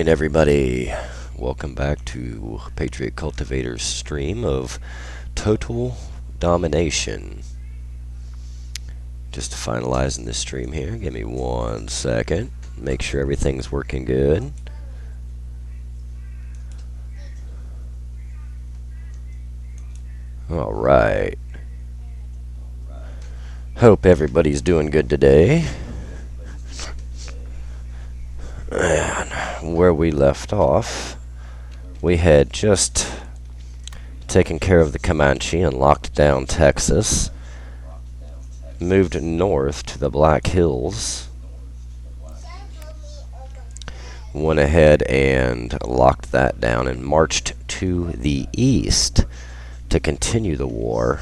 And everybody, welcome back to Patriot Cultivator's stream of Total Domination. Just finalizing this stream here. Give me 1 second. Make sure everything's working good. Alright. Hope everybody's doing good today. And where we left off, we had just taken care of the Comanche and locked down Texas, moved north to the Black Hills, went ahead and locked that down and marched to the east to continue the war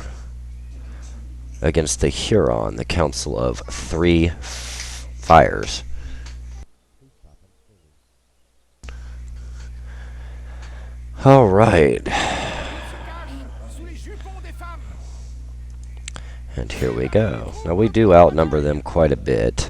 against the Huron, the Council of Three Fires. Alright. And here we go. Now we do outnumber them quite a bit.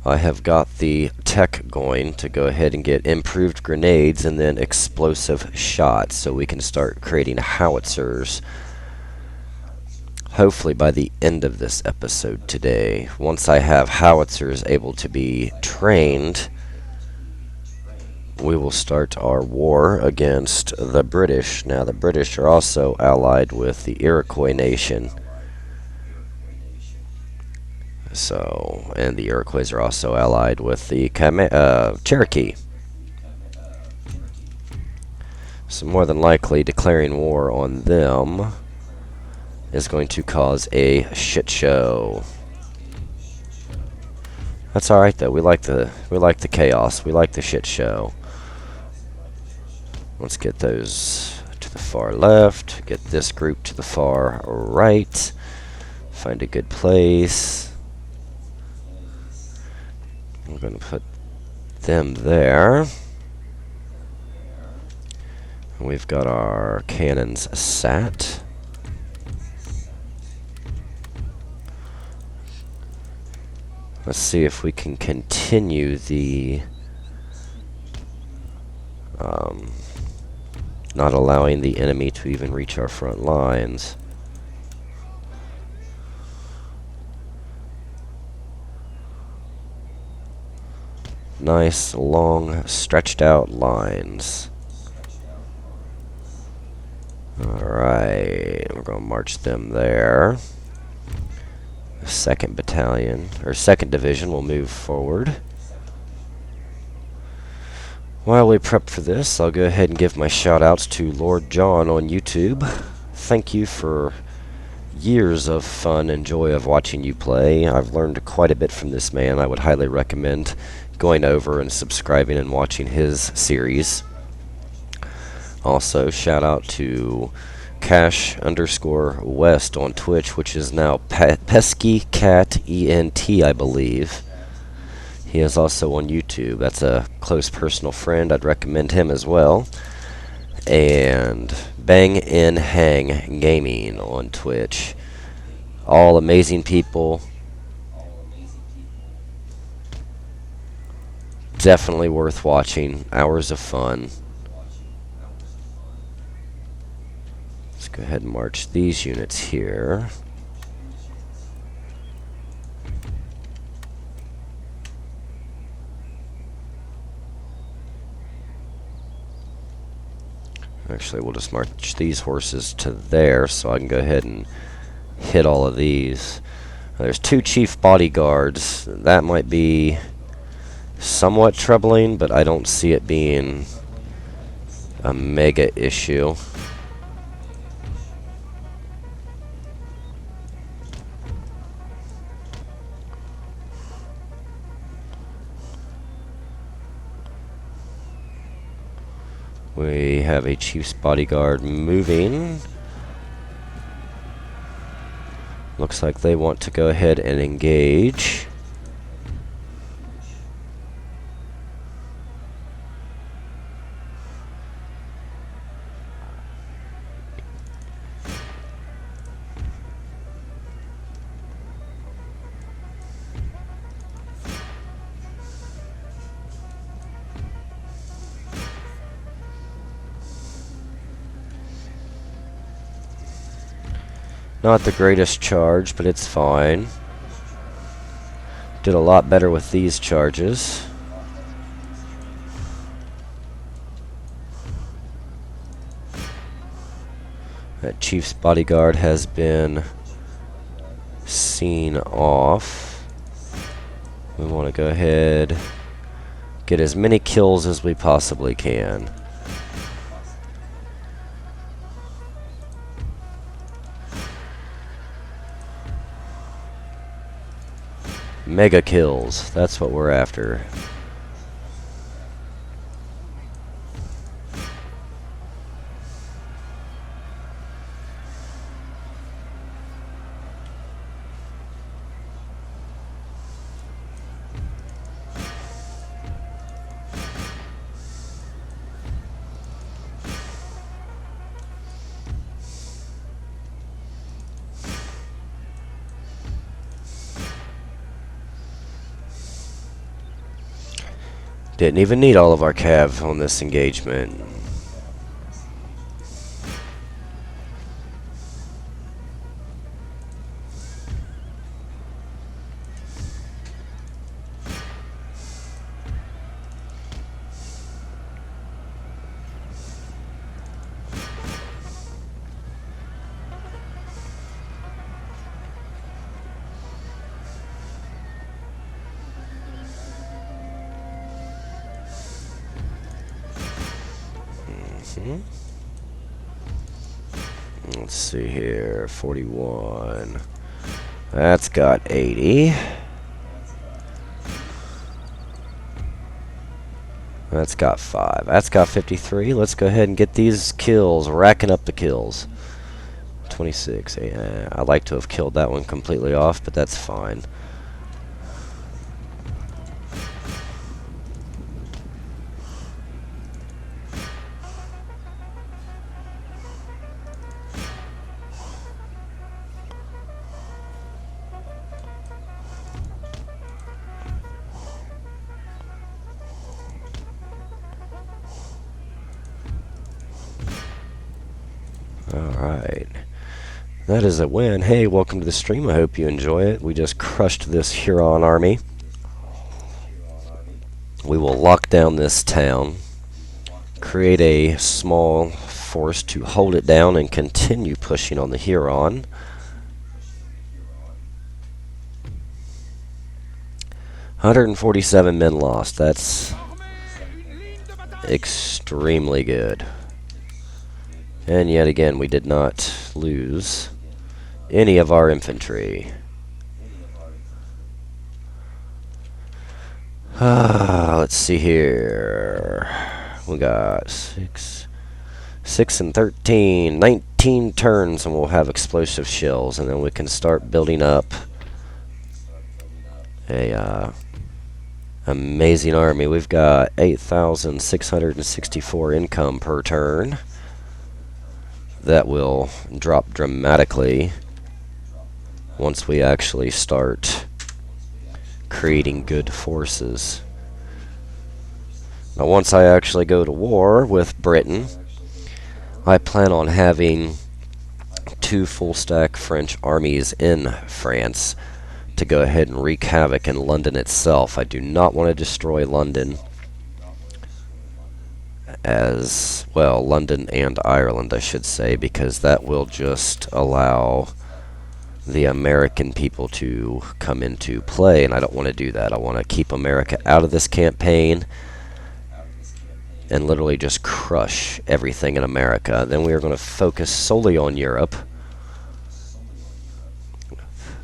I have got the tech going to go ahead and get improved grenades and then explosive shots so we can start creating howitzers hopefully by the end of this episode today. Once I have howitzers able to be trained, we will start our war against the British. Now the British are also allied with the Iroquois nation. So, and the Iroquois are also allied with the Cherokee. So more than likely declaring war on them is going to cause a shit show. That's alright though, we like the chaos, we like the shit show. Let's get those to the far left, get this group to the far right, find a good place. We're going to put them there. We've got our cannons sat. Let's see if we can continue the not allowing the enemy to even reach our front lines. Nice, long, stretched out lines. Alright, we're going to march them there. 2nd Battalion, or 2nd Division will move forward. While we prep for this, I'll go ahead and give my shout-outs to Lord John on YouTube. Thank you for years of fun and joy of watching you play. I've learned quite a bit from this man. I would highly recommend going over and subscribing and watching his series. Also, shout out to Cash_West on Twitch, which is now Pesky Cat ENT, I believe. He is also on YouTube. That's a close personal friend. I'd recommend him as well. And Bang in Hang Gaming on Twitch. All amazing people. Definitely worth watching. Hours of fun. Let's go ahead and march these units here. Actually, we'll just march these horses to there so I can go ahead and hit all of these. There's 2 chief bodyguards. That might be somewhat troubling, but I don't see it being a mega issue. We have a chief's bodyguard moving. Looks like they want to go ahead and engage. Not the greatest charge, but it's fine. Did a lot better with these charges. That Chief's bodyguard has been seen off. We want to go ahead, get as many kills as we possibly can. Mega kills, that's what we're after. Didn't even need all of our cav on this engagement. Let's see here, 41. That's got 80. That's got 5. That's got 53. Let's go ahead and get these kills, racking up the kills. 26. I'd like to have killed that one completely off, but that's fine. Alright. That is a win. Hey, welcome to the stream. I hope you enjoy it. We just crushed this Huron army. We will lock down this town, create a small force to hold it down, and continue pushing on the Huron. $147 men lost. That's extremely good. And yet again, we did not lose any of our infantry. Let's see here. We got 6 and 13, 19 turns, and we'll have explosive shells, and then we can start building up a amazing army. We've got 8,664 income per turn. That will drop dramatically once we actually start creating good forces. Now, once I actually go to war with Britain, I plan on having 2 full-stack French armies in France to go ahead and wreak havoc in London itself. I do not want to destroy London, as well, London and Ireland, I should say, because that will just allow the American people to come into play, and I don't want to do that. I want to keep America out of this campaign and literally just crush everything in America. Then we are going to focus solely on Europe,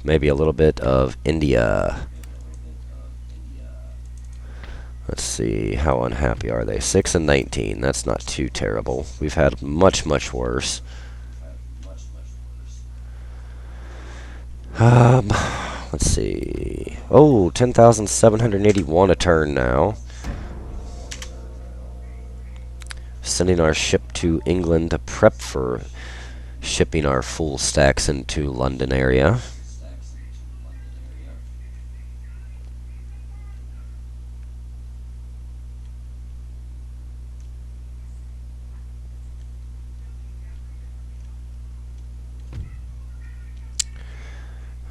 maybe a little bit of India. Let's see, how unhappy are they? 6 and 19. That's not too terrible. We've had much, much worse. Let's see. Oh, 10,781 a turn now. Sending our ship to England to prep for shipping our full stacks into London area.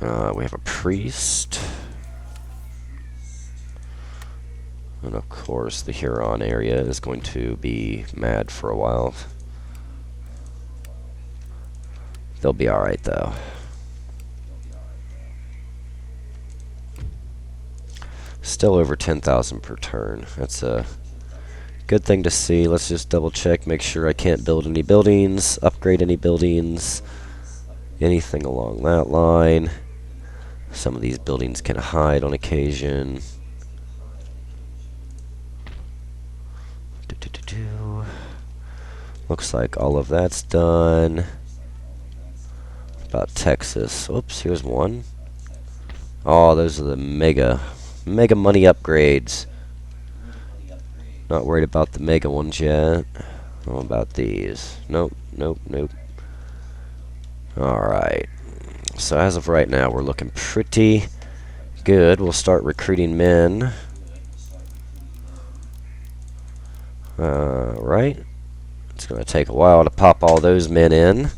We have a priest. And of course, the Huron area is going to be mad for a while. They'll be alright, though. Still over 10,000 per turn. That's a good thing to see. Let's just double check, make sure I can't build any buildings, upgrade any buildings, anything along that line. Some of these buildings can hide on occasion. Looks like all of that's done. About Texas. Oops, here's one. Oh, those are the mega money upgrades. Not worried about the mega ones yet. How about these? Nope, nope, nope. Alright. So as of right now, we're looking pretty good. We'll start recruiting men. Right. It's going to take a while to pop all those men in.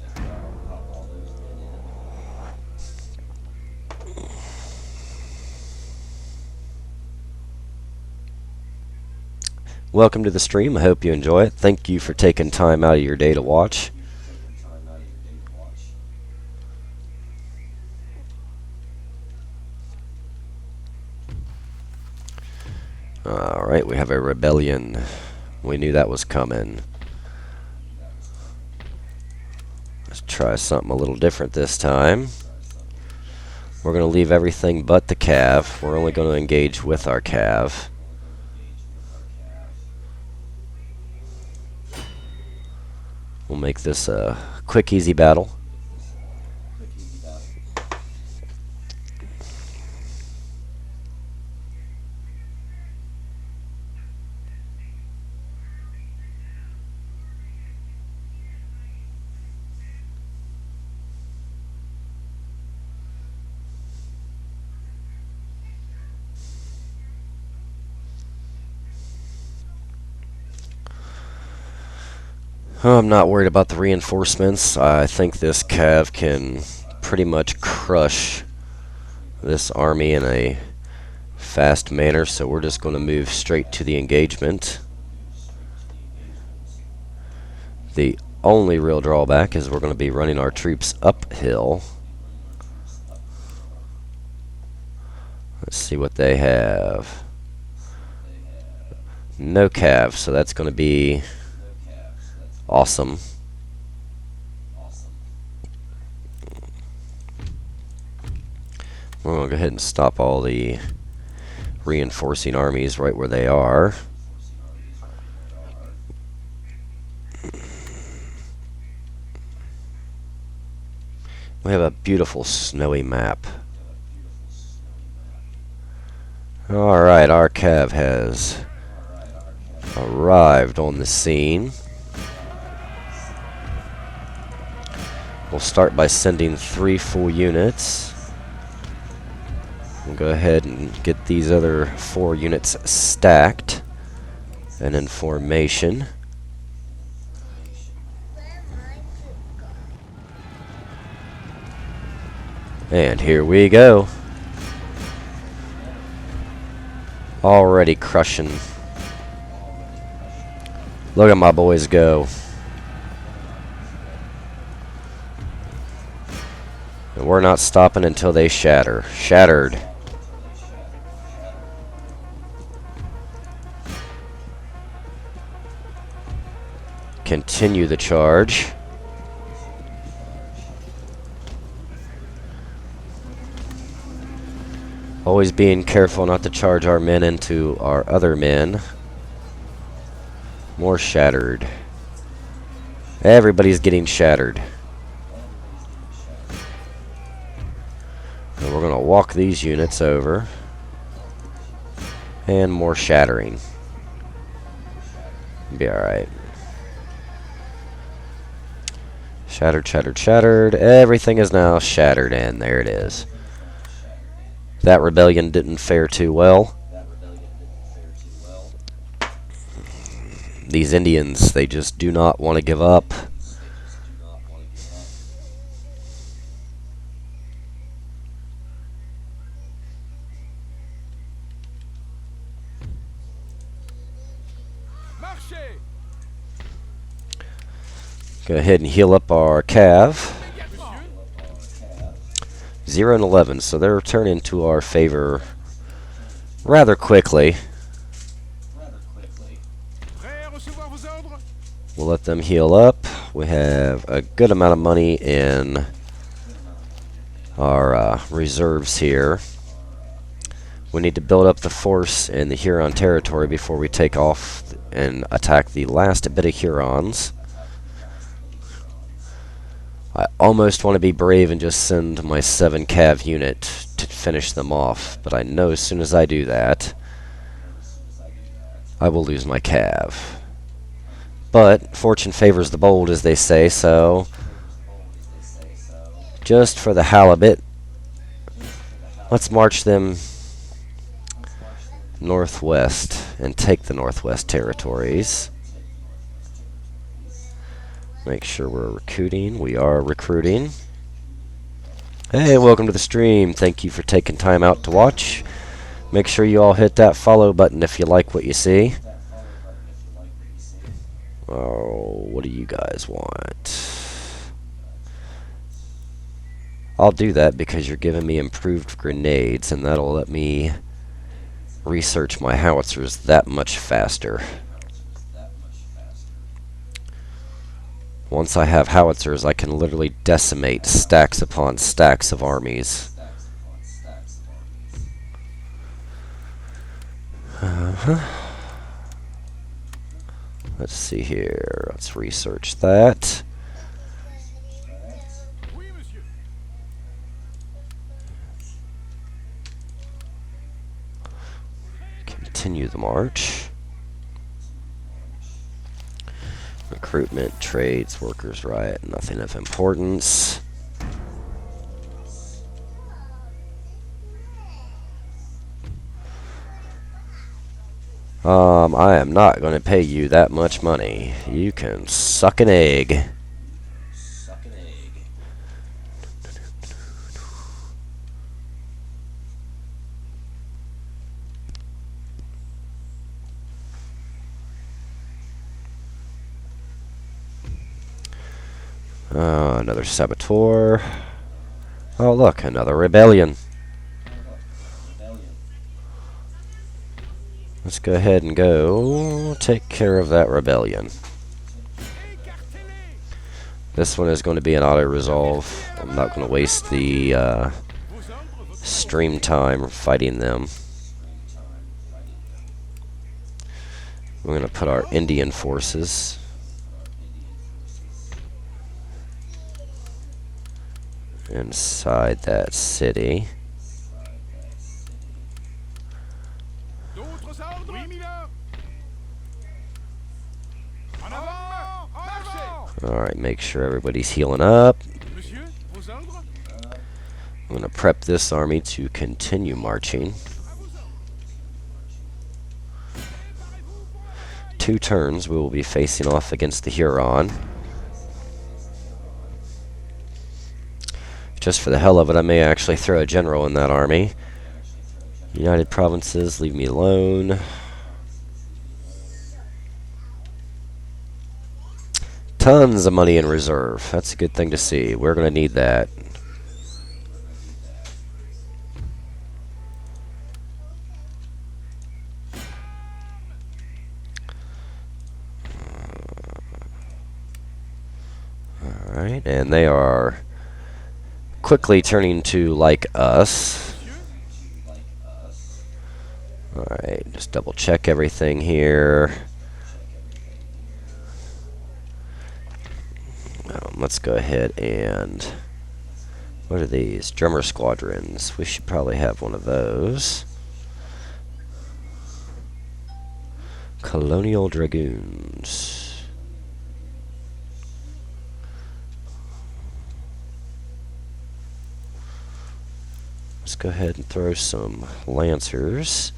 Welcome to the stream. I hope you enjoy it. Thank you for taking time out of your day to watch. Alright, we have a rebellion. We knew that was coming. Let's try something a little different this time. We're going to leave everything but the cav. We're only going to engage with our cav. We'll make this a quick, easy battle. I'm not worried about the reinforcements. I think this cav can pretty much crush this army in a fast manner, so we're just going to move straight to the engagement. The only real drawback is we're going to be running our troops uphill. Let's see what they have. No cav, so that's going to be awesome. We're going to go ahead and stop all the reinforcing armies right where they are. We have a beautiful snowy map. Alright, our cav has arrived on the scene. We'll start by sending 3 full units. We'll go ahead and get these other 4 units stacked and in formation. And here we go. Already crushing. Look at my boys go. And we're not stopping until they shatter. Shattered. Continue the charge. Always being careful not to charge our men into our other men. More shattered. Everybody's getting shattered. And we're going to walk these units over. And more shattering. Be alright. Shattered, shattered, shattered. Everything is now shattered, and there it is. That rebellion didn't fare too well. These Indians, they just do not want to give up. Go ahead and heal up our Cav. 0 and 11, so they're turning to our favor rather quickly. We'll let them heal up. We have a good amount of money in our reserves here. We need to build up the force in the Huron territory before we take off and attack the last bit of Hurons. I almost want to be brave and just send my 7 Cav unit to finish them off, but I know as soon as I do that, I will lose my Cav. But fortune favors the bold, as they say, so just for the halibut, let's march them northwest and take the Northwest Territories. Make sure we're recruiting. We are recruiting. Hey, welcome to the stream. Thank you for taking time out to watch. Make sure you all hit that follow button if you like what you see. Oh, what do you guys want? I'll do that because you're giving me improved grenades, and that'll let me research my howitzers that much faster. Once I have howitzers, I can literally decimate stacks upon stacks of armies. Let's see here. Let's research that. Continue the march. Recruitment, trades, workers' riot, nothing of importance. I am not going to pay you that much money. You can suck an egg. Another saboteur. Oh, look, another rebellion. Let's go ahead and go take care of that rebellion. This one is going to be an auto-resolve. I'm not going to waste the stream time fighting them. We're going to put our Indian forces inside that city. Alright, make sure everybody's healing up. I'm going to prep this army to continue marching. 2 turns we will be facing off against the Huron. Just for the hell of it, I may actually throw a general in that army. United Provinces, leave me alone. Tons of money in reserve. That's a good thing to see. We're going to need that. Alright, and they are quickly turning to like us. Alright, just double check everything here. Let's go ahead and... what are these? Drummer squadrons. We should probably have one of those. Colonial Dragoons. Let's go ahead and throw some Lancers.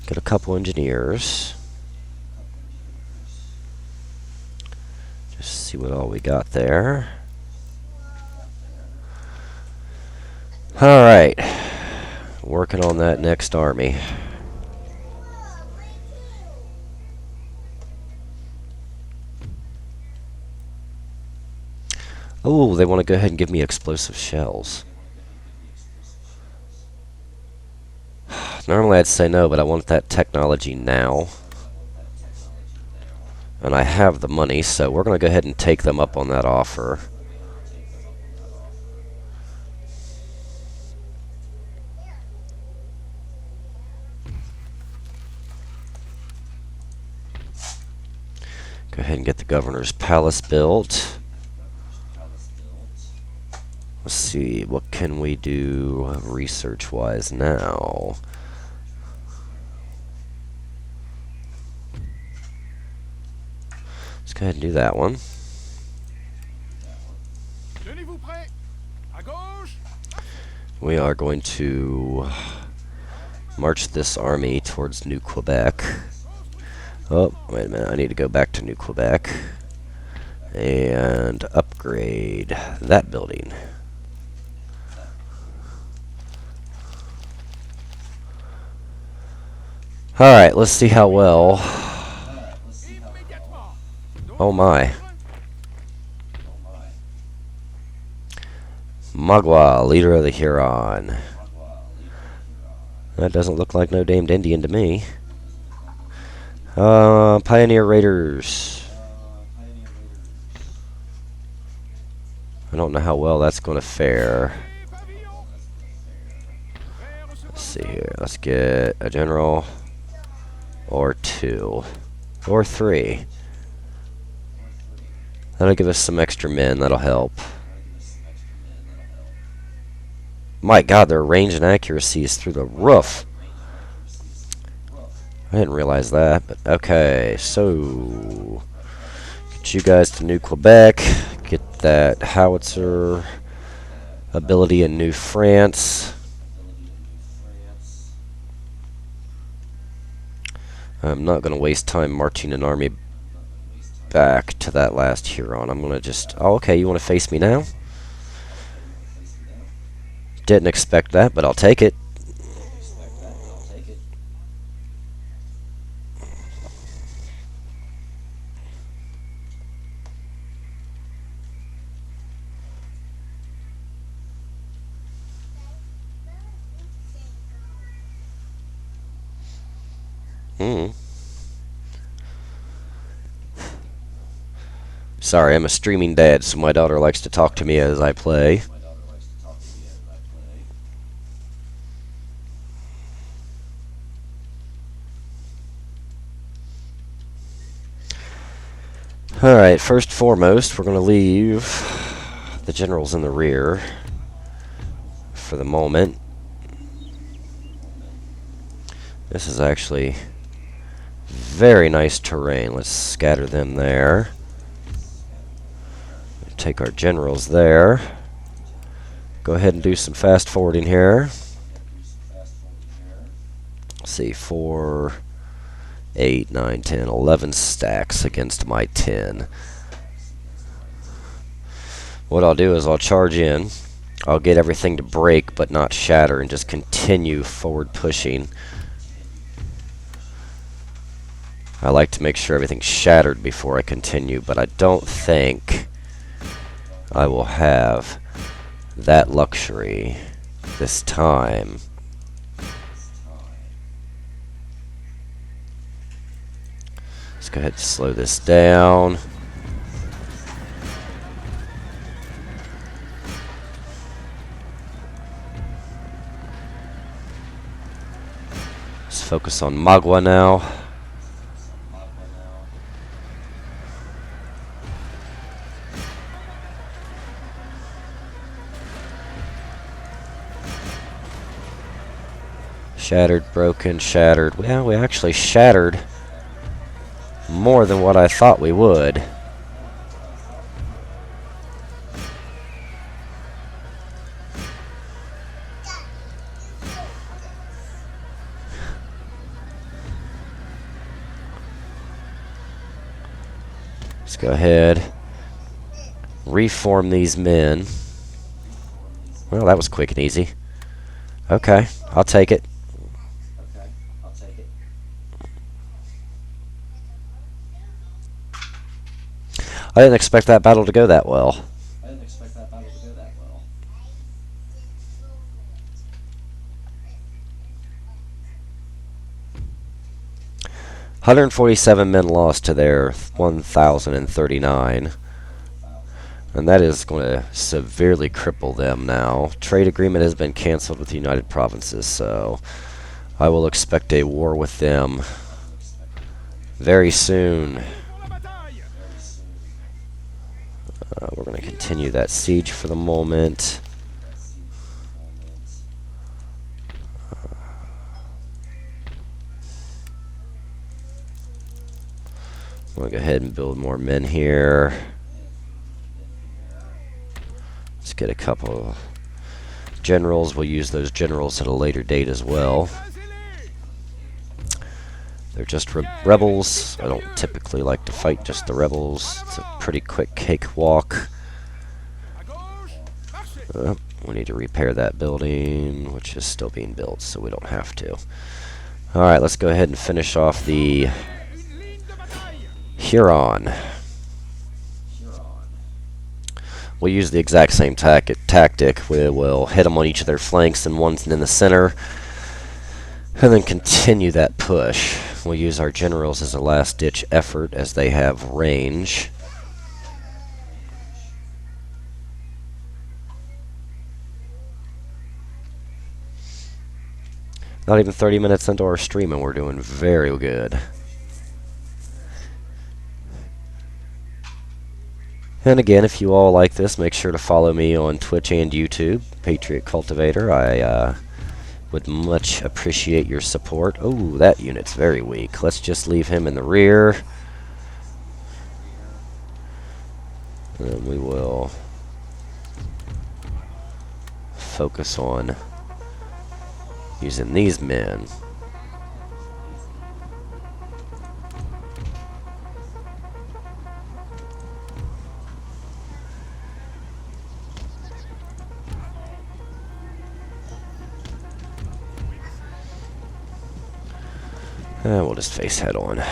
Get a couple engineers. Just see what all we got there. Alright. Working on that next army. Oh, they want to go ahead and give me explosive shells. Normally I'd say no, but I want that technology now. And I have the money, so we're going to go ahead and take them up on that offer. Go ahead and get the governor's palace built. Let's see, what can we do research-wise now? Let's go ahead and do that one. We are going to march this army towards New Quebec. Oh, wait a minute, I need to go back to New Quebec and upgrade that building. Alright, let's see how well. Oh my. Magua, leader of the Huron. That doesn't look like no damned Indian to me. Pioneer Raiders. I don't know how well that's going to fare. Let's see here. Let's get a general or 2 or 3. That'll give us some extra men. That'll help. My God, their range and accuracy is through the roof. I didn't realize that, but okay, so get you guys to New Quebec, get that howitzer ability in New France. I'm not going to waste time marching an army back to that last Huron. I'm going to just... Oh, okay, you want to face me now? Didn't expect that, but I'll take it. Sorry, I'm a streaming dad, so my daughter likes to talk to me as I play. Alright, first foremost, we're going to leave the generals in the rear for the moment. This is actually very nice terrain. Let's scatter them there. Take our generals there. Go ahead and do some fast forwarding here. Let's see, 4, 8, 9, 10, 11 stacks against my 10. What I'll do is I'll charge in. I'll get everything to break but not shatter and just continue forward pushing. I like to make sure everything's shattered before I continue, but I don't think I will have that luxury this time. Let's go ahead and slow this down. Let's focus on Magua now. Shattered, broken, shattered. Well, we actually shattered more than what I thought we would. Let's go ahead, reform these men. Well, that was quick and easy. Okay, I'll take it. I didn't expect that battle to go that well. 147 men lost to their 1,039. And that is going to severely cripple them now. Trade agreement has been canceled with the United Provinces, so I will expect a war with them very soon. We're going to continue that siege for the moment. I'm going to go ahead and build more men here. Let's get a couple generals. We'll use those generals at a later date as well. They're just rebels. I don't typically like to fight just the rebels. It's a pretty quick cakewalk. We need to repair that building, which is still being built, so we don't have to. Alright, let's go ahead and finish off the Huron. We'll use the exact same tactic. We will hit them on each of their flanks and one's in the center, and then continue that push. We'll use our generals as a last-ditch effort as they have range. Not even 30 minutes into our stream and we're doing very good. And again, if you all like this, make sure to follow me on Twitch and YouTube, Patriot Cultivator. I would much appreciate your support. Oh, that unit's very weak. Let's just leave him in the rear. And we will focus on using these men. And we'll just face head on.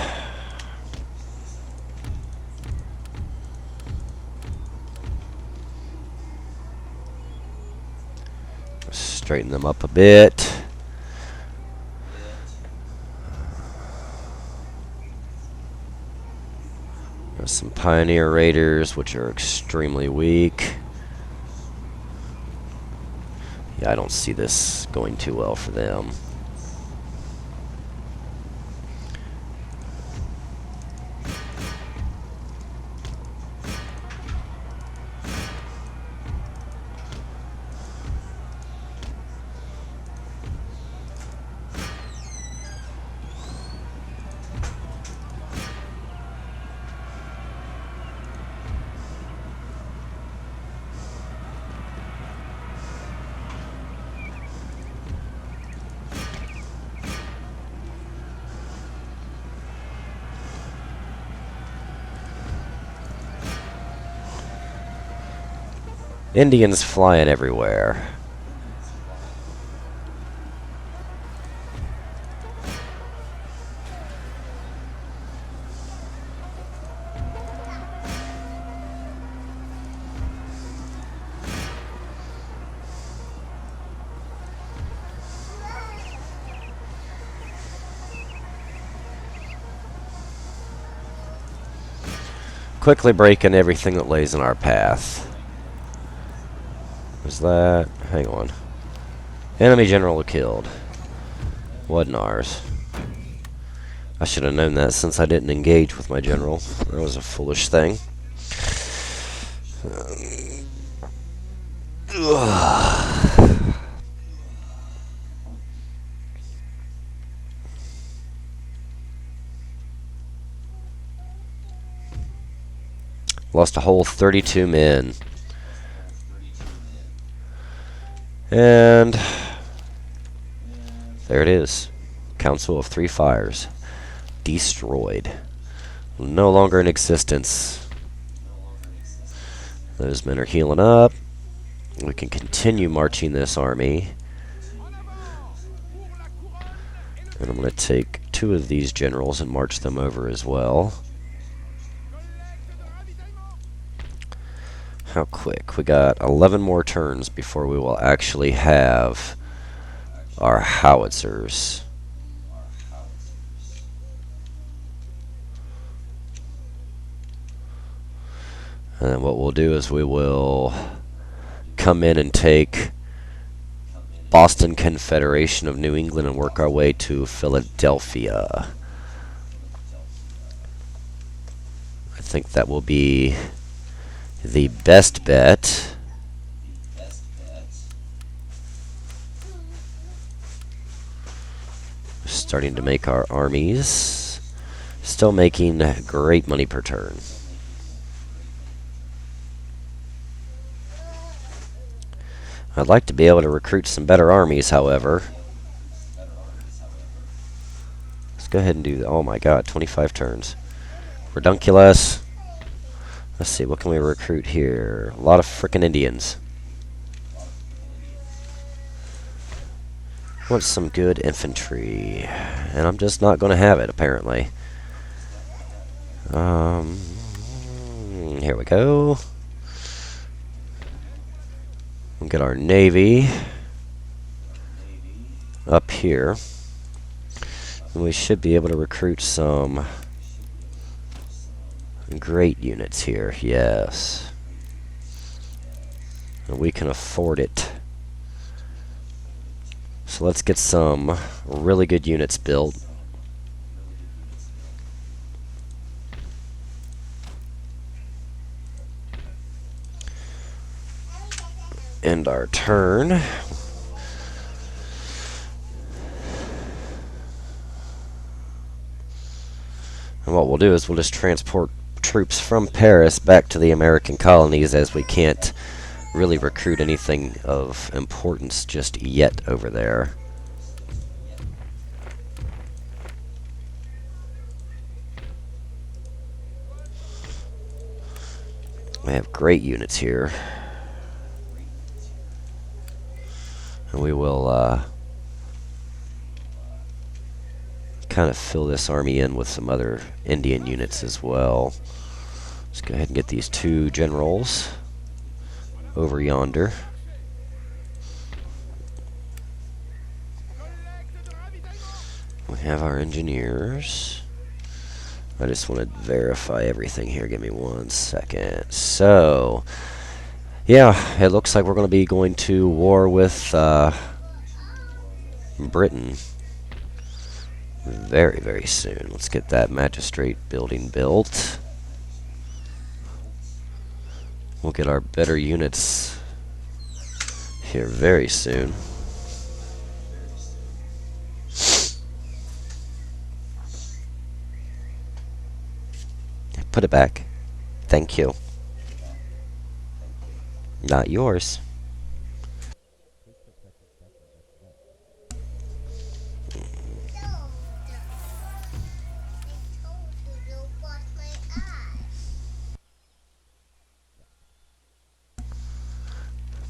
Straighten them up a bit. There's some Pioneer Raiders, which are extremely weak. Yeah, I don't see this going too well for them. Indians flying everywhere. Quickly breaking everything that lays in our path. Was that? Hang on. Enemy general killed. Wasn't ours. I should have known that since I didn't engage with my general. That was a foolish thing. Lost a whole 32 men. And there it is. Council of Three Fires. Destroyed. No longer in existence. Those men are healing up. We can continue marching this army. And I'm going to take 2 of these generals and march them over as well. How quick? We got 11 more turns before we will actually have our howitzers. And then what we'll do is we will come in and take Boston Confederation of New England and work our way to Philadelphia. I think that will be the best bet. Starting to make our armies. Still making great money per turn. I'd like to be able to recruit some better armies, however. Let's go ahead and do that. Oh my god, 25 turns. Redunculus. Let's see, what can we recruit here? A lot of frickin' Indians. I want some good infantry. And I'm just not going to have it, apparently. Here we go. We'll get our navy up here. And we should be able to recruit some great units here, yes. And we can afford it. So let's get some really good units built. End our turn. And what we'll do is we'll just transport troops from Paris back to the American colonies, as we can't really recruit anything of importance just yet over there. We have great units here. And we will kind of fill this army in with some other Indian units as well. Let's go ahead and get these two generals over yonder. We have our engineers. I just want to verify everything here. Give me 1 second. So, yeah, it looks like we're going to be going to war with Britain very, very soon. Let's get that magistrate building built. We'll get our better units here very soon. Put it back. Thank you. Not yours.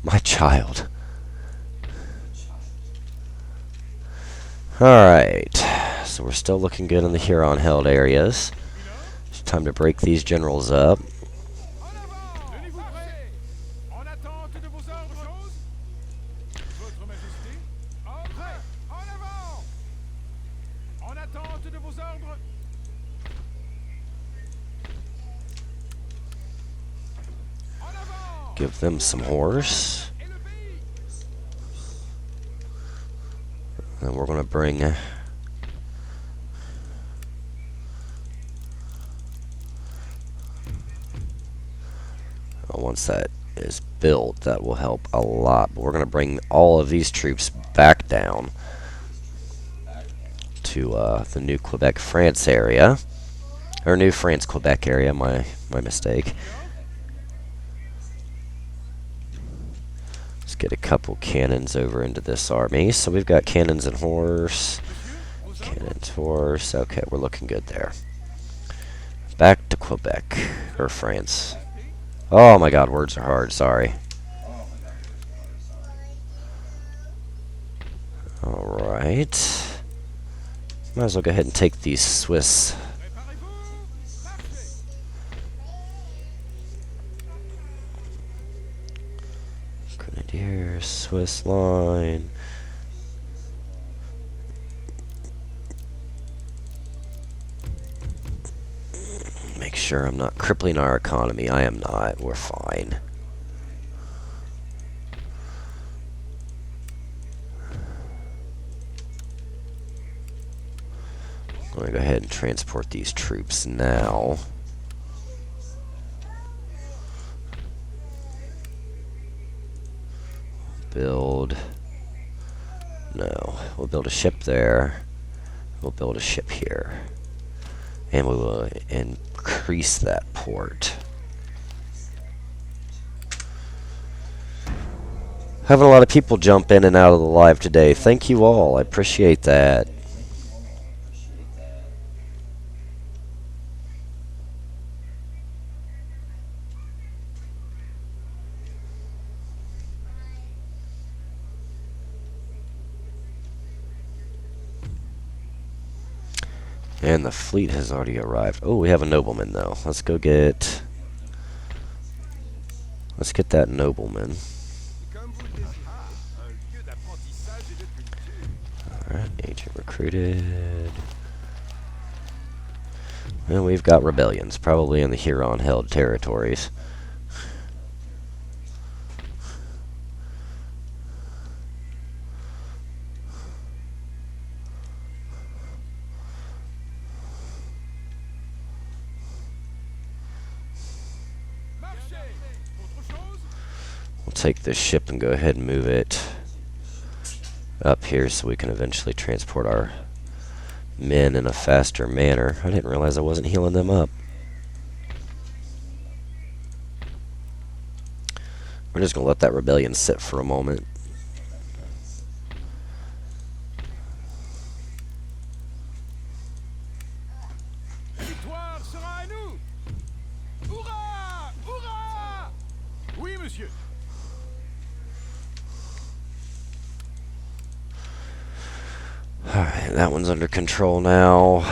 My child. Alright. So we're still looking good in the Huron held areas. It's time to break these generals up. Give them some horse. And we're going to bring once that is built, that will help a lot. But we're going to bring all of these troops back down to the New Quebec, France area. Or New France, Quebec area, my mistake. Let's get a couple cannons over into this army. So we've got cannons and horse. Cannons, horse. Okay, we're looking good there. Back to Quebec, or France. Oh my god, words are hard, sorry. Alright. Might as well go ahead and take these Swiss. Grenadier, Swiss line. sure I'm not crippling our economy. I am not. We're fine. I'm going to go ahead and transport these troops now. Build. No. We'll build a ship there. We'll build a ship here. And we will increase that port. Having a lot of people jump in and out of the live today. Thank you all. I appreciate that. And the fleet has already arrived. Oh, we have a nobleman though. Let's get that nobleman. Alright, agent recruited. And we've got rebellions, probably in the Huron-held territories. We'll take this ship and go ahead and move it up here so we can eventually transport our men in a faster manner. I didn't realize I wasn't healing them up. We're just going to let that rebellion sit for a moment. Alright, that one's under control now.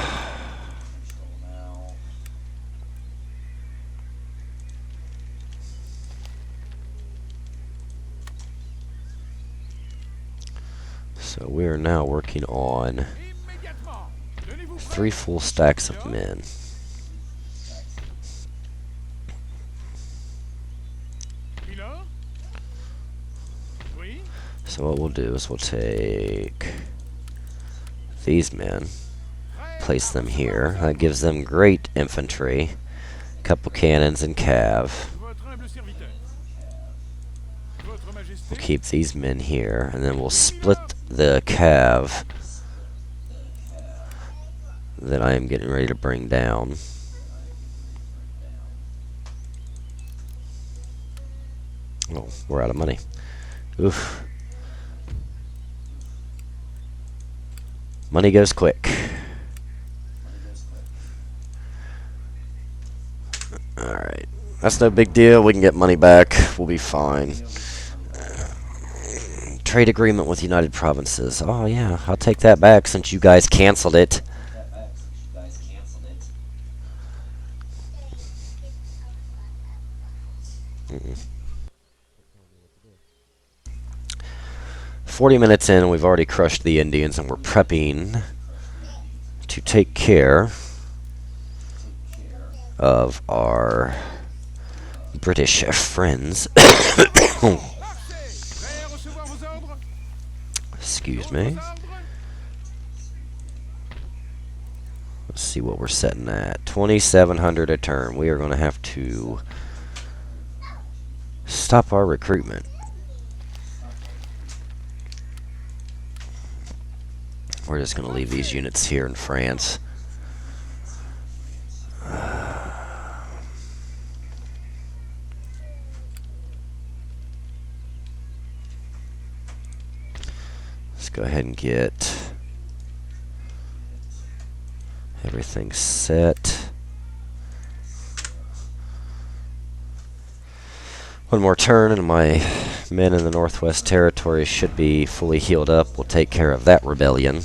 So we are now working on 3 full stacks of men. So what we'll do is we'll take these men, place them here. That gives them great infantry, couple cannons and cav. We'll keep these men here, and then we'll split the cav that I am getting ready to bring down. Oh, we're out of money. Oof. Money goes quick. Alright. That's no big deal. We can get money back. We'll be fine. Trade agreement with United Provinces. Oh, yeah. I'll take that back since you guys canceled it. Mm-mm. 40 minutes in, we've already crushed the Indians, and we're prepping to take care of our British friends. Excuse me. Let's see what we're setting at. 2,700 a turn. We are going to have to stop our recruitment. We're just going to leave these units here in France. Let's go ahead and get everything set. One more turn and my men in the Northwest Territories should be fully healed up. We'll take care of that rebellion.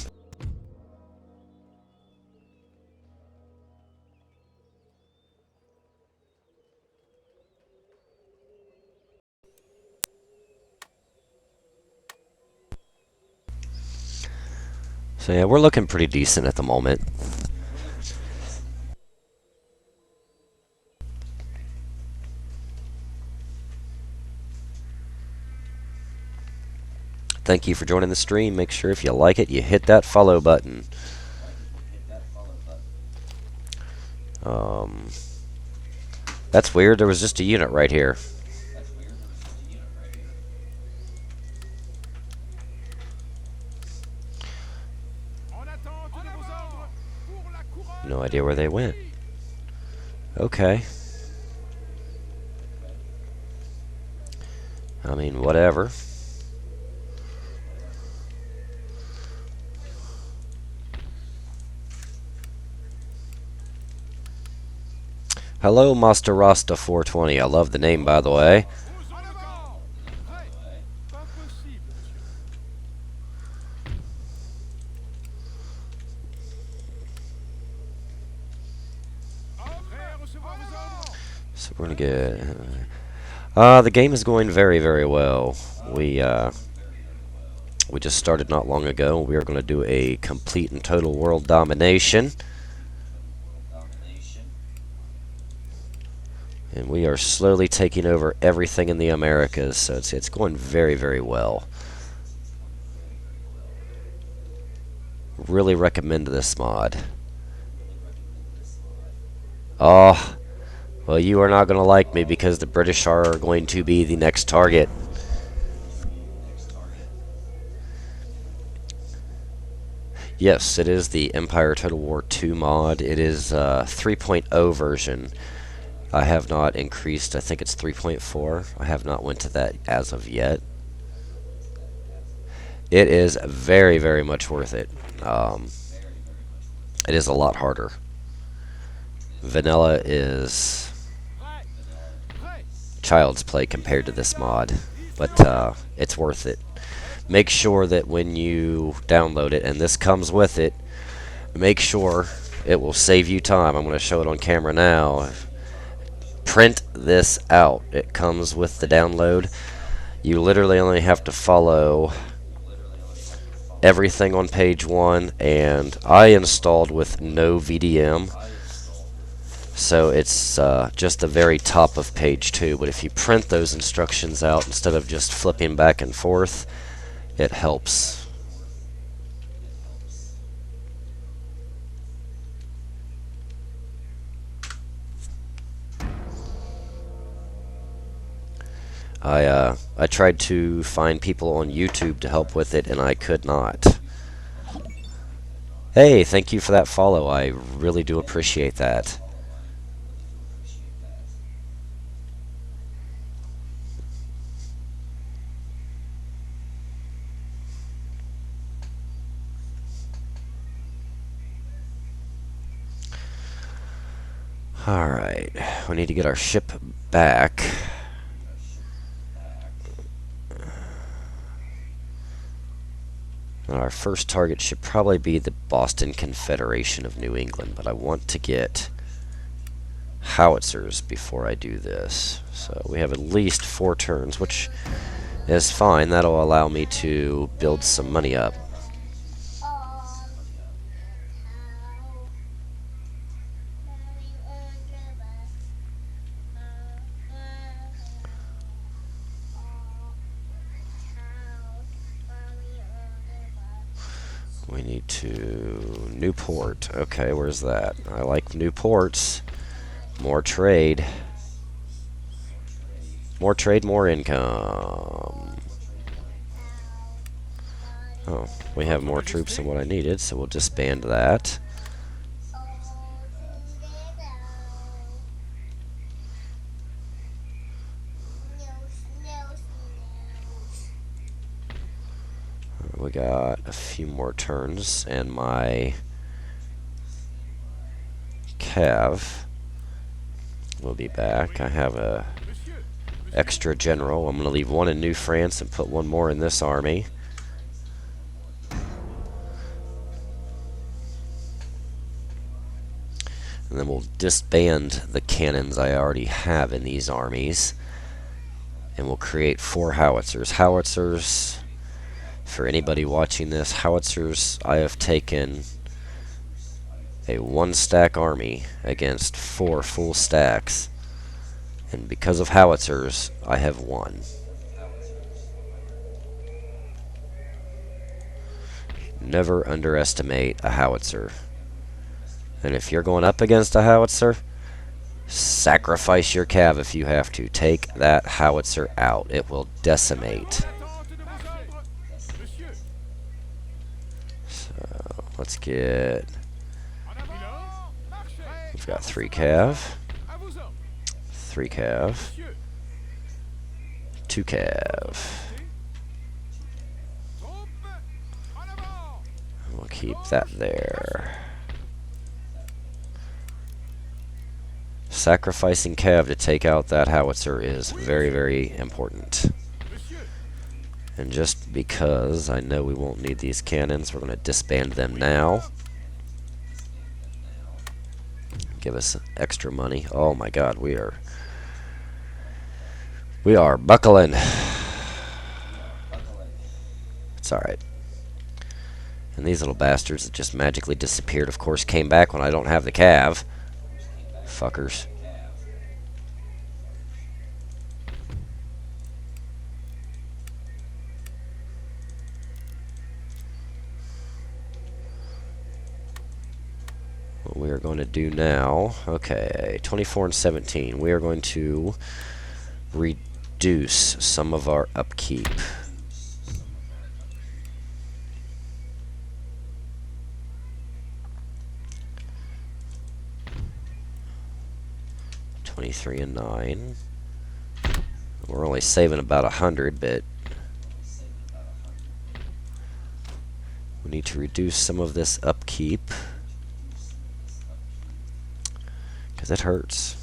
So yeah, we're looking pretty decent at the moment. Thank you for joining the stream. Make sure if you like it, you hit that follow button. Um, that's weird. There was just a unit right here. No idea where they went. Okay. I mean, whatever. Hello, Master Rasta 420. I love the name, by the way. So we're gonna get. The game is going very, very well. We just started not long ago. We are going to do a complete and total world domination. And we are slowly taking over everything in the Americas, so it's going very, very well. Really recommend this mod. Oh, well, you are not going to like me because the British are going to be the next target. Yes, it is the Empire Total War 2 mod. It is 3.0 version. I have not increased. I think it's 3.4. I have not went to that as of yet. It is very, very much worth it. It is a lot harder. Vanilla is child's play compared to this mod, but it's worth it. Make sure that when you download it, and this comes with it, make sure it will save you time. I'm going to show it on camera now. Print this out. It comes with the download. You literally only have to follow everything on page 1, and I installed with no VDM, so it's just the very top of page 2. But if you print those instructions out instead of just flipping back and forth, it helps. I tried to find people on YouTube to help with it, and I could not. Hey, thank you for that follow. I really do appreciate that. Alright, we need to get our ship back. Our first target should probably be the Boston Confederation of New England, but I want to get howitzers before I do this. So we have at least 4 turns, which is fine. That'll allow me to build some money up. We need to Newport. Okay, where's that? I like Newports. More trade. More trade, more income. Oh, we have more troops than what I needed, so we'll disband that. We got a few more turns, and my Cav will be back. I have a extra general. I'm going to leave one in New France and put one more in this army. And then we'll disband the cannons I already have in these armies, and we'll create 4 howitzers. Howitzers, for anybody watching this, howitzers, I have taken a 1-stack army against 4 full stacks, and because of howitzers, I have won. Never underestimate a howitzer. And if you're going up against a howitzer, sacrifice your cav if you have to. Take that howitzer out. It will decimate. So let's get... We've got 3 cav. 3 cav. 2 cav. We'll keep that there. Sacrificing cav to take out that howitzer is very, very important. And just because I know we won't need these cannons, we're going to disband them now. Give us extra money. Oh my god, we are buckling. It's alright. And these little bastards that just magically disappeared, of course, came back when I don't have the cav. Fuckers. What we are going to do now, okay, 24 and 17, we are going to reduce some of our upkeep. $23 and 9. We're only saving about 100, but we need to reduce some of this upkeep because it hurts.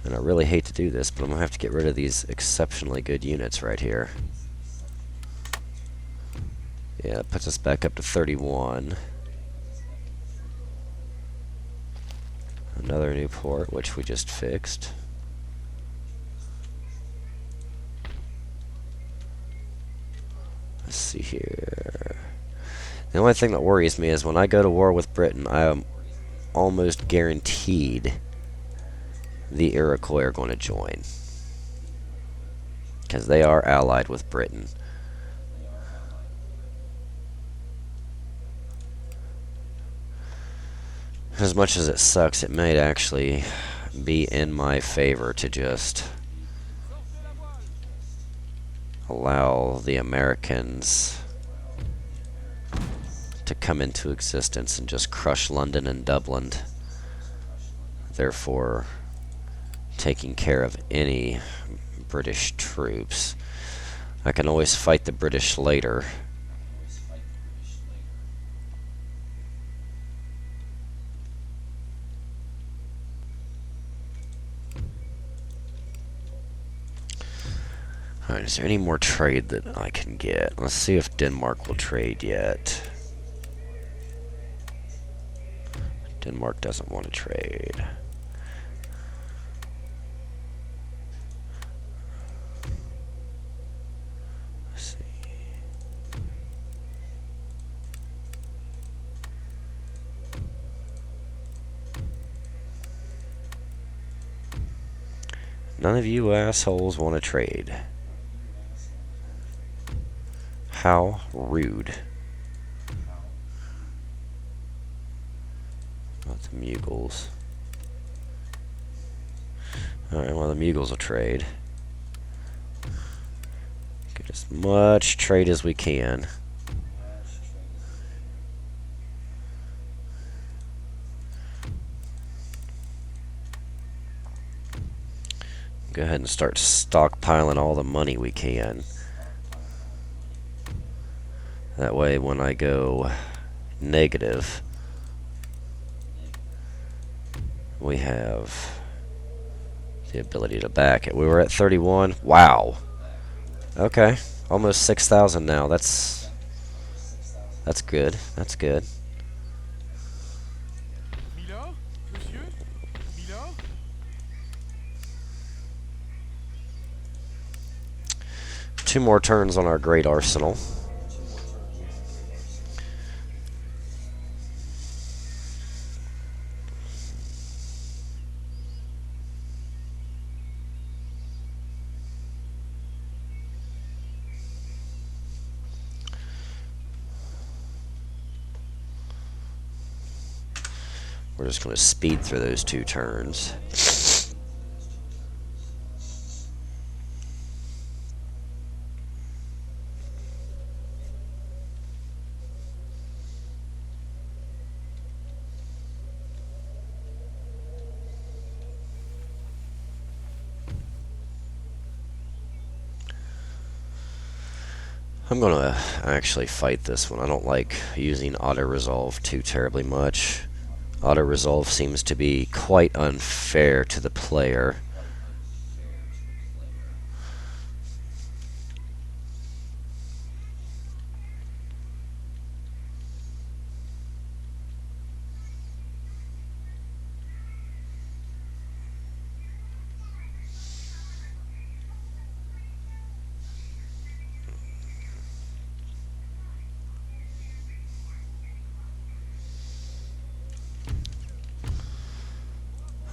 And I really hate to do this, but I'm gonna have to get rid of these exceptionally good units right here. Yeah, it puts us back up to 31. Another new port, which we just fixed. Let's see here. The only thing that worries me is when I go to war with Britain, I am almost guaranteed the Iroquois are going to join. Because they are allied with Britain. As much as it sucks, it might actually be in my favor to just allow the Americans to come into existence and just crush London and Dublin, therefore taking care of any British troops. I can always fight the British later. Alright, is there any more trade that I can get? Let's see if Denmark will trade yet. Denmark doesn't want to trade. Let's see. None of you assholes want to trade. How rude. About the Mughals. Alright, well, the Mughals will trade. Get as much trade as we can. Go ahead and start stockpiling all the money we can. That way, when I go negative, we have the ability to back it. We were at 31. Wow. Okay. Almost 6,000 now. That's good. That's good. Two more turns on our great arsenal. We're just going to speed through those 2 turns. I'm going to actually fight this one. I don't like using auto-resolve too terribly much. Auto-resolve seems to be quite unfair to the player.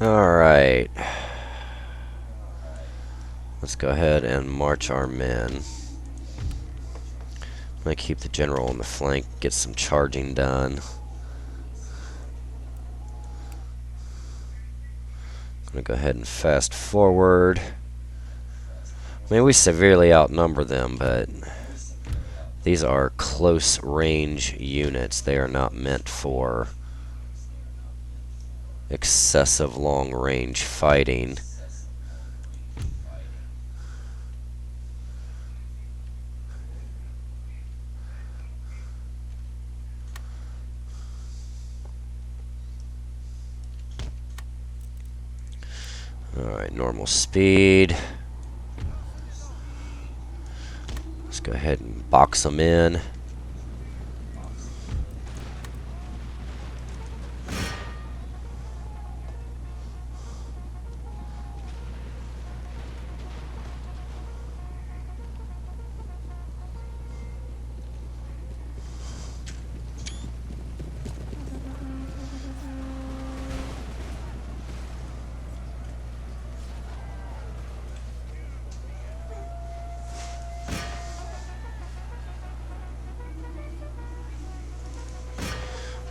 Alright. Let's go ahead and march our men. I'm going to keep the general on the flank, get some charging done. I'm going to go ahead and fast forward. I mean, we severely outnumber them, but these are close range units. They are not meant for excessive long range fighting. Alright, normal speed. Let's go ahead and box them in.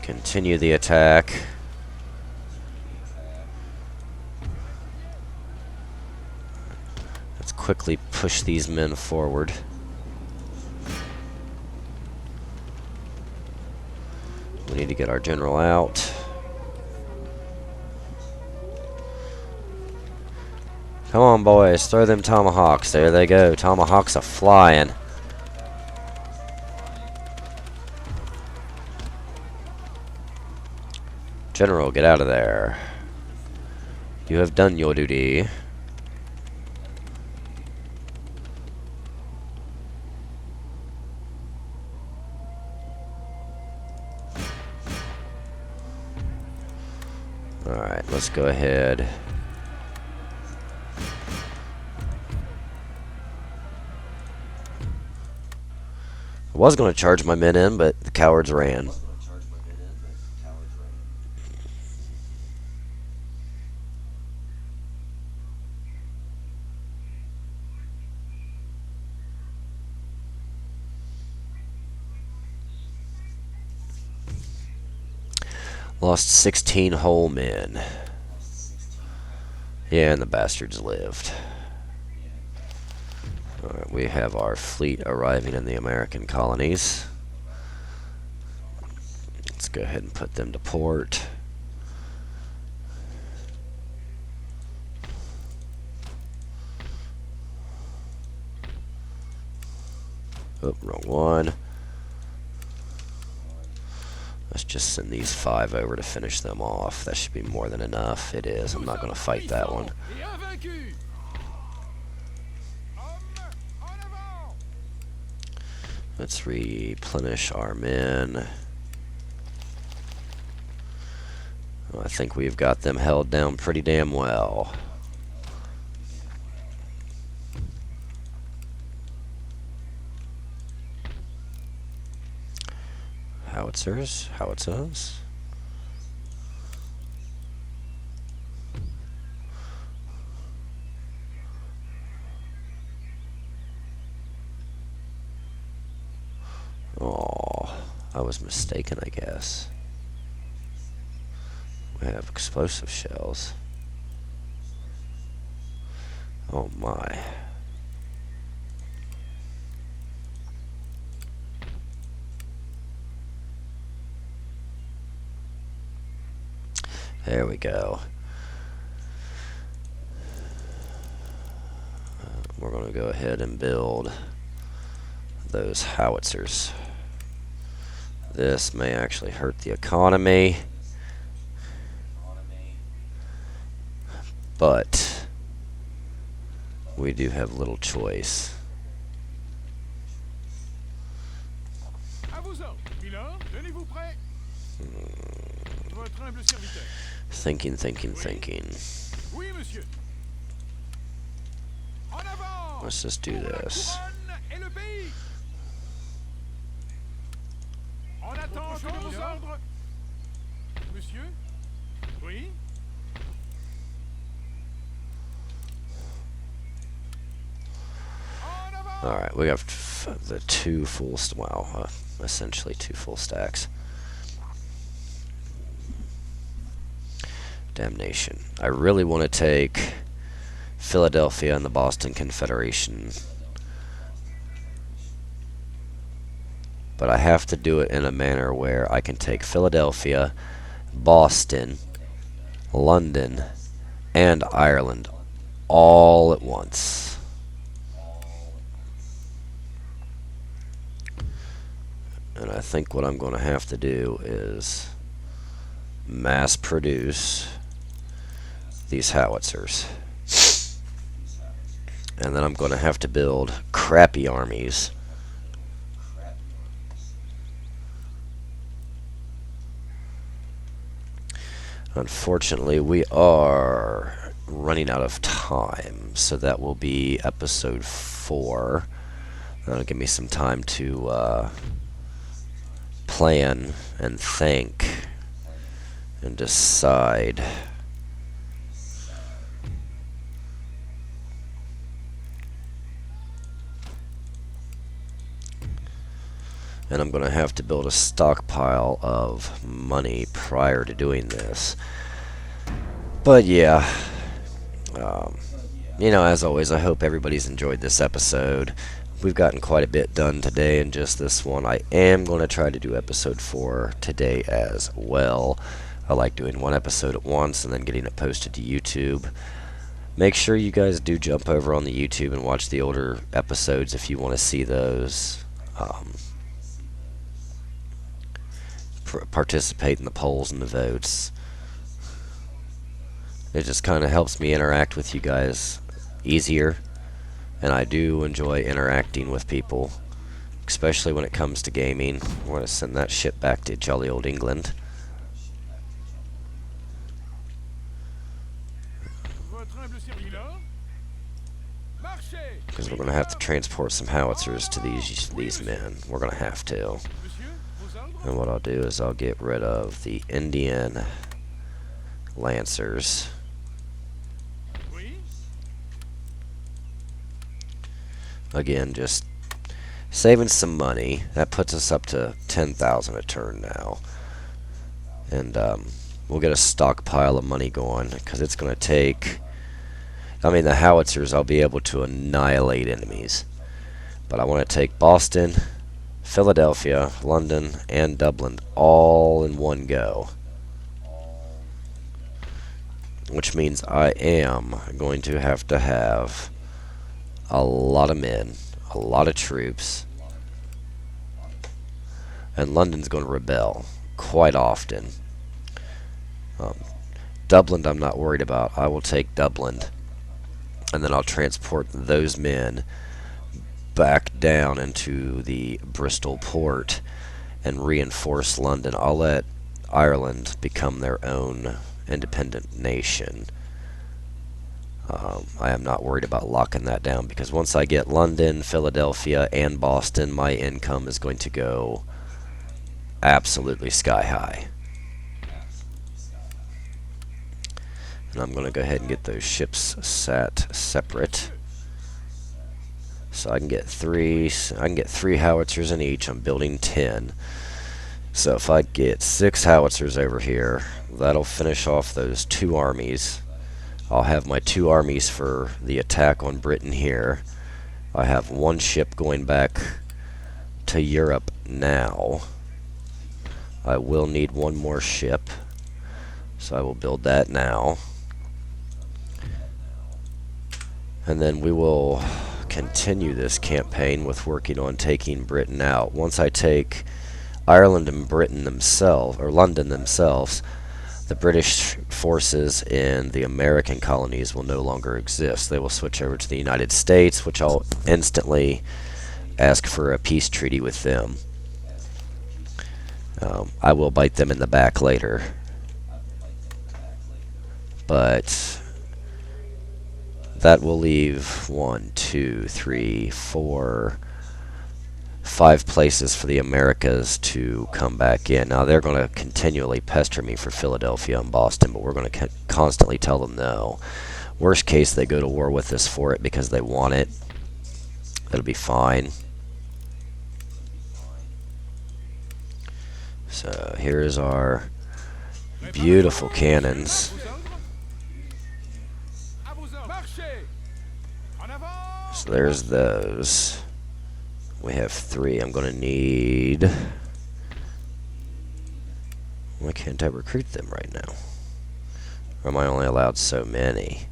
Continue the attack. Let's quickly push these men forward. We need to get our general out. Come on, boys, throw them tomahawks. There they go. Tomahawks are flying. General, get out of there. You have done your duty. Alright, let's go ahead. I was going to charge my men in, but the cowards ran. Lost 16 whole men. Yeah, and the bastards lived. Alright, we have our fleet arriving in the American colonies. Let's go ahead and put them to port. Oh, wrong one. Let's just send these 5 over to finish them off. That should be more than enough. It is. I'm not going to fight that one. Let's replenish our men. Well, I think we've got them held down pretty damn well. Howitzers. Oh, I was mistaken, I guess. I have explosive shells. Oh my. There we go. We're going to go ahead and build those howitzers. This may actually hurt the economy, but we do have little choice. Thinking. Let's just do this. Alright, we have the two full, essentially two full stacks. Damnation. I really want to take Philadelphia and the Boston Confederation, but I have to do it in a manner where I can take Philadelphia, Boston, London, and Ireland all at once. And I think what I'm going to have to do is mass produce these howitzers. And then I'm going to have to build crappy armies. Unfortunately, we are running out of time, so that will be episode 4. That'll give me some time to plan and think and decide. And I'm going to have to build a stockpile of money prior to doing this. But yeah, you know, as always, I hope everybody's enjoyed this episode. We've gotten quite a bit done today in just this one. I am going to try to do episode 4 today as well. I like doing one episode at once and then getting it posted to YouTube. Make sure you guys do jump over on the YouTube and watch the older episodes if you want to see those. Participate in the polls and the votes. It just kind of helps me interact with you guys easier, and I do enjoy interacting with people, especially when it comes to gaming. I want to send that shit back to jolly old England. Because we're going to have to transport some howitzers to these men. We're going to have to. And what I'll do is I'll get rid of the Indian Lancers. Again, just saving some money. That puts us up to 10,000 a turn now. And we'll get a stockpile of money going, because it's going to take... I mean, the howitzers, I'll be able to annihilate enemies. But I want to take Boston, Philadelphia, London, and Dublin all in one go. Which means I am going to have a lot of men, a lot of troops, and London's going to rebel quite often. Dublin I'm not worried about. I will take Dublin, and then I'll transport those men back down into the Bristol port and reinforce London. I'll let Ireland become their own independent nation. I am not worried about locking that down, because once I get London, Philadelphia, and Boston, my income is going to go absolutely sky high. And I'm going to go ahead and get those ships sat separate. So I can get three howitzers in each. I'm building 10. So if I get 6 howitzers over here, that'll finish off those 2 armies. I'll have my 2 armies for the attack on Britain here. I have 1 ship going back to Europe now. I will need 1 more ship, so I will build that now. And then we will continue this campaign with working on taking Britain out. Once I take Ireland and Britain themselves, or London themselves, the British forces in the American colonies will no longer exist. They will switch over to the United States, which I'll instantly ask for a peace treaty with them. I will bite them in the back later. But that will leave 1, 2, 3, 4, 5 places for the Americas to come back in. Now, they're going to continually pester me for Philadelphia and Boston, but we're going to constantly tell them no. Worst case, they go to war with us for it because they want it. It'll be fine. So here's our beautiful cannons. So there's those. We have 3. I'm going to need... Why can't I recruit them right now? Or am I only allowed so many?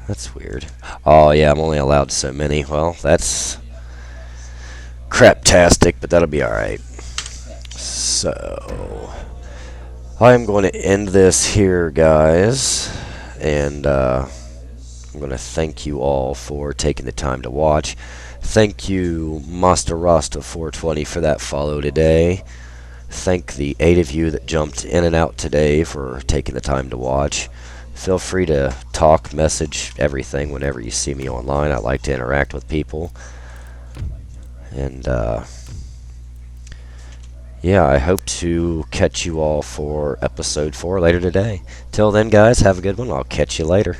That's weird. Oh yeah, I'm only allowed so many. Well, that's craptastic, but that'll be alright. So I am going to end this here, guys, and I'm going to thank you all for taking the time to watch. Thank you, Master Rasta 420, for that follow today. Thank the 8 of you that jumped in and out today for taking the time to watch. Feel free to talk, message, everything whenever you see me online. I like to interact with people. And yeah, I hope to catch you all for episode 4 later today. Till then, guys, have a good one. I'll catch you later.